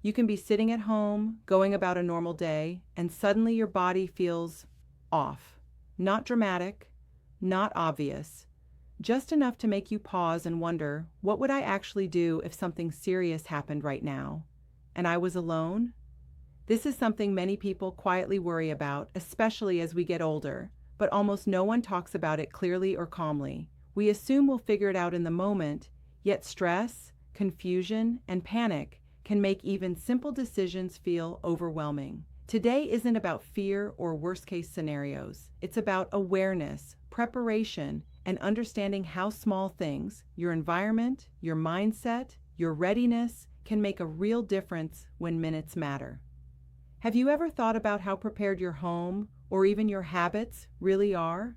You can be sitting at home, going about a normal day, and suddenly your body feels off. Not dramatic, not obvious, just enough to make you pause and wonder, what would I actually do if something serious happened right now? And I was alone? This is something many people quietly worry about, especially as we get older, but almost no one talks about it clearly or calmly. We assume we'll figure it out in the moment, yet stress, confusion, and panic can make even simple decisions feel overwhelming. Today isn't about fear or worst-case scenarios. It's about awareness, preparation, and understanding how small things, your environment, your mindset, your readiness, can make a real difference when minutes matter. Have you ever thought about how prepared your home, or even your habits, really are?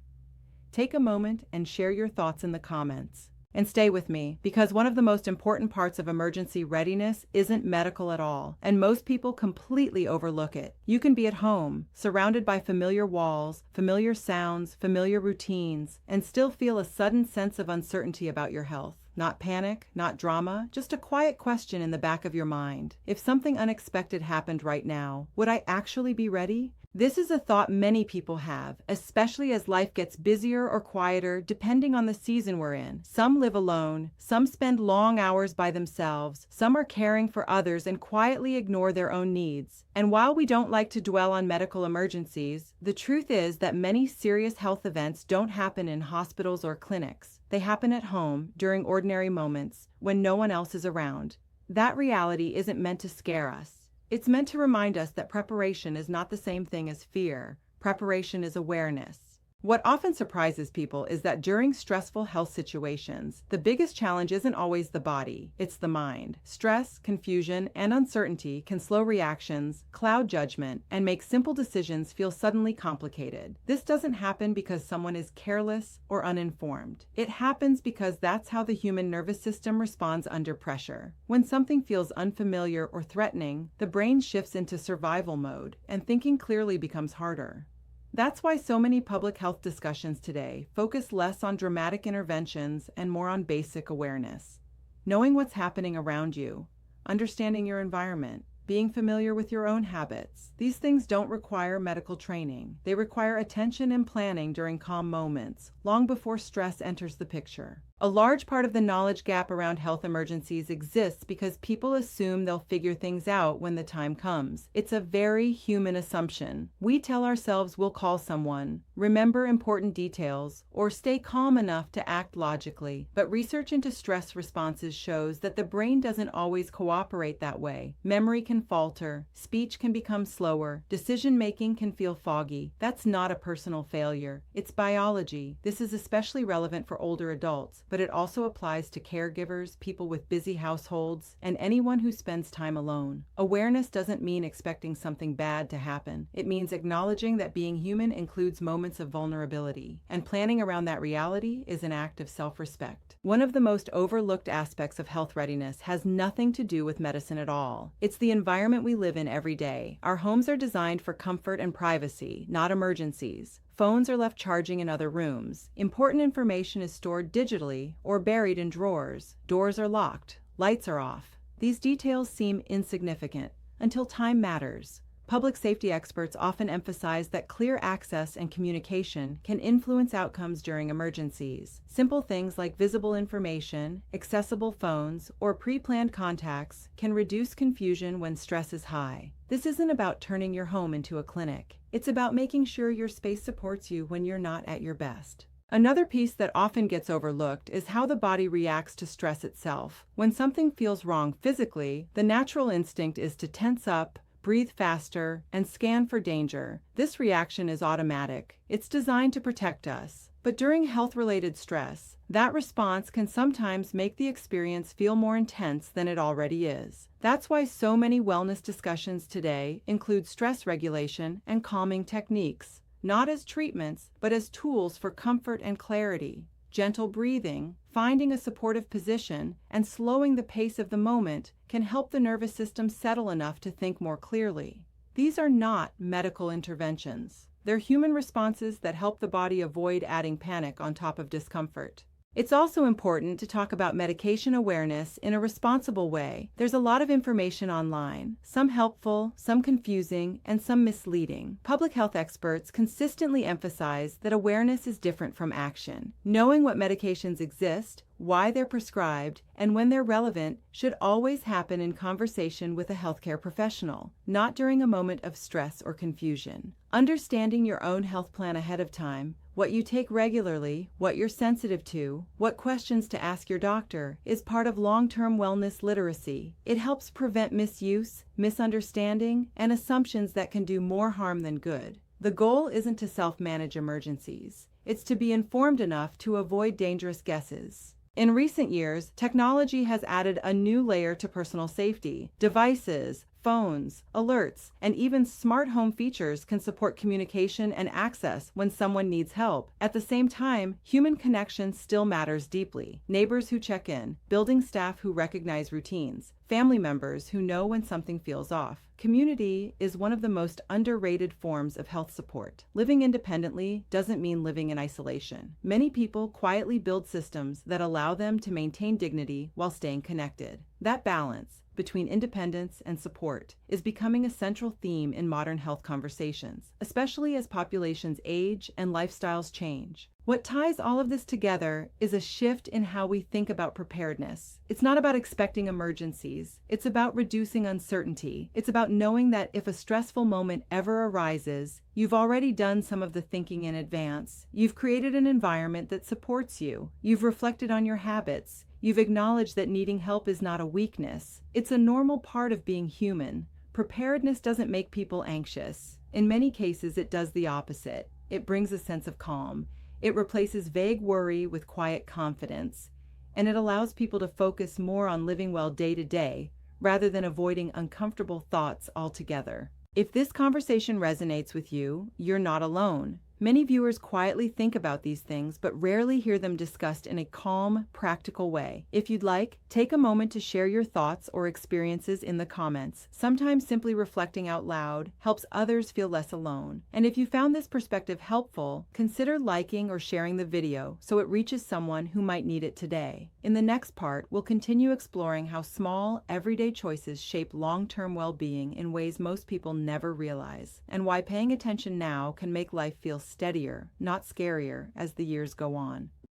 Take a moment and share your thoughts in the comments. And stay with me, because one of the most important parts of emergency readiness isn't medical at all, and most people completely overlook it. You can be at home, surrounded by familiar walls, familiar sounds, familiar routines, and still feel a sudden sense of uncertainty about your health. Not panic, not drama, just a quiet question in the back of your mind. If something unexpected happened right now, would I actually be ready? This is a thought many people have, especially as life gets busier or quieter depending on the season we're in. Some live alone, some spend long hours by themselves, some are caring for others and quietly ignore their own needs. And while we don't like to dwell on medical emergencies, the truth is that many serious health events don't happen in hospitals or clinics. They happen at home, during ordinary moments, when no one else is around. That reality isn't meant to scare us. It's meant to remind us that preparation is not the same thing as fear. Preparation is awareness. What often surprises people is that during stressful health situations, the biggest challenge isn't always the body, it's the mind. Stress, confusion, and uncertainty can slow reactions, cloud judgment, and make simple decisions feel suddenly complicated. This doesn't happen because someone is careless or uninformed. It happens because that's how the human nervous system responds under pressure. When something feels unfamiliar or threatening, the brain shifts into survival mode, and thinking clearly becomes harder. That's why so many public health discussions today focus less on dramatic interventions and more on basic awareness. Knowing what's happening around you, understanding your environment, being familiar with your own habits. These things don't require medical training. They require attention and planning during calm moments, long before stress enters the picture. A large part of the knowledge gap around health emergencies exists because people assume they'll figure things out when the time comes. It's a very human assumption. We tell ourselves we'll call someone, remember important details, or stay calm enough to act logically. But research into stress responses shows that the brain doesn't always cooperate that way. Memory can falter, speech can become slower, decision-making can feel foggy. That's not a personal failure. It's biology. This is especially relevant for older adults, but it also applies to caregivers, people with busy households, and anyone who spends time alone. Awareness doesn't mean expecting something bad to happen. It means acknowledging that being human includes moments of vulnerability, and planning around that reality is an act of self-respect. One of the most overlooked aspects of health readiness has nothing to do with medicine at all. It's the environment we live in every day. Our homes are designed for comfort and privacy, not emergencies. Phones are left charging in other rooms. Important information is stored digitally or buried in drawers. Doors are locked. Lights are off. These details seem insignificant until time matters. Public safety experts often emphasize that clear access and communication can influence outcomes during emergencies. Simple things like visible information, accessible phones, or pre-planned contacts can reduce confusion when stress is high. This isn't about turning your home into a clinic. It's about making sure your space supports you when you're not at your best. Another piece that often gets overlooked is how the body reacts to stress itself. When something feels wrong physically, the natural instinct is to tense up, breathe faster, and scan for danger. This reaction is automatic. It's designed to protect us. But during health-related stress, that response can sometimes make the experience feel more intense than it already is. That's why so many wellness discussions today include stress regulation and calming techniques, not as treatments, but as tools for comfort and clarity. Gentle breathing, finding a supportive position, and slowing the pace of the moment can help the nervous system settle enough to think more clearly. These are not medical interventions. They're human responses that help the body avoid adding panic on top of discomfort. It's also important to talk about medication awareness in a responsible way. There's a lot of information online, some helpful, some confusing, and some misleading. Public health experts consistently emphasize that awareness is different from action. Knowing what medications exist, why they're prescribed, and when they're relevant should always happen in conversation with a healthcare professional, not during a moment of stress or confusion. Understanding your own health plan ahead of time, what you take regularly, what you're sensitive to, what questions to ask your doctor, is part of long-term wellness literacy. It helps prevent misuse, misunderstanding, and assumptions that can do more harm than good. The goal isn't to self-manage emergencies. It's to be informed enough to avoid dangerous guesses. In recent years, technology has added a new layer to personal safety. Devices, phones, alerts, and even smart home features can support communication and access when someone needs help. At the same time, human connection still matters deeply. Neighbors who check in, building staff who recognize routines, family members who know when something feels off. Community is one of the most underrated forms of health support. Living independently doesn't mean living in isolation. Many people quietly build systems that allow them to maintain dignity while staying connected. That balance between independence and support is becoming a central theme in modern health conversations, especially as populations age and lifestyles change. What ties all of this together is a shift in how we think about preparedness. It's not about expecting emergencies. It's about reducing uncertainty. It's about knowing that if a stressful moment ever arises, you've already done some of the thinking in advance. You've created an environment that supports you. You've reflected on your habits. You've acknowledged that needing help is not a weakness. It's a normal part of being human. Preparedness doesn't make people anxious. In many cases, it does the opposite. It brings a sense of calm. It replaces vague worry with quiet confidence, and it allows people to focus more on living well day to day rather than avoiding uncomfortable thoughts altogether. If this conversation resonates with you, you're not alone. Many viewers quietly think about these things but rarely hear them discussed in a calm, practical way. If you'd like, take a moment to share your thoughts or experiences in the comments. Sometimes simply reflecting out loud helps others feel less alone. And if you found this perspective helpful, consider liking or sharing the video so it reaches someone who might need it today. In the next part, we'll continue exploring how small, everyday choices shape long-term well-being in ways most people never realize, and why paying attention now can make life feel steadier, not scarier, as the years go on.